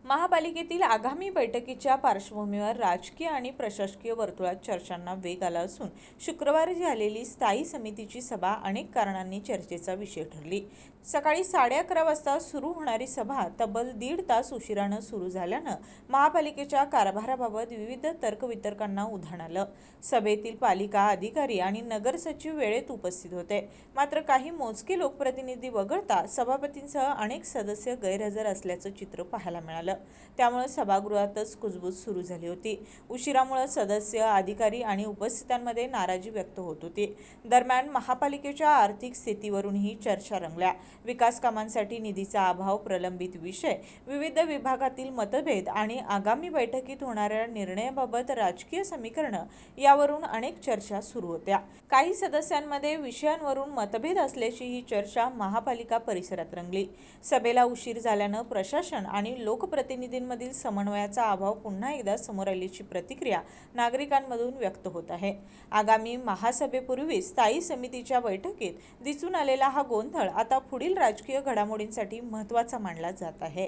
महापालिकेतील आगामी बैठकीच्या पार्श्वभूमीवर राजकीय आणि प्रशासकीय वर्तुळात चर्चांना वेग आला असून शुक्रवारी झालेली स्थायी समितीची सभा अनेक कारणांनी चर्चेचा विषय ठरली। सकाळी 11:30 वाजता सुरू होणारी सभा तब्बल 1.5 तास उशिरानं सुरू झाल्यानं महापालिकेच्या कारभाराबाबत विविध तर्कवितर्कांना उधाण आलं। सभेतील पालिका अधिकारी आणि नगरसचिव वेळेत उपस्थित होते, मात्र काही मोजके लोकप्रतिनिधी वगळता सभापतींसह अनेक सदस्य गैरहजर असल्याचं चित्र पाहायला मिळालं। त्यामुळे सभागृहातच कुजबूज सुरू झाली होती। उशिरामुळे सदस्य, अधिकारी आणि उपस्थितांमध्ये नाराजी व्यक्त होत होती। दरम्यान महापालिकेच्या आर्थिक स्थितीवरूनही चर्चा रंगल्या। विकास कामांसाठी निधीचा अभाव, प्रलंबित विषय, विविध विभागातील मतभेद आणि आगामी बैठकीत होणाऱ्या निर्णयाबाबत राजकीय समीकरणं यावरून अनेक चर्चा सुरू होत्या। काही सदस्यांमध्ये विषयांवरून मतभेद असल्याचीही चर्चा महापालिका परिसरात रंगली। सभेला उशीर झाल्यानं प्रशासन आणि लोकप्रतिनिधींमधील समन्वयाचा अभाव पुन्हा एकदा समोर आल्याची प्रतिक्रिया नागरिकांमधून व्यक्त होत आहे। आगामी महासभेपूर्वी स्थायी समितीच्या बैठकीत दिसून आलेला हा गोंधळ आता पुढील राजकीय घडामोडींसाठी महत्त्वाचा मानला जात आहे।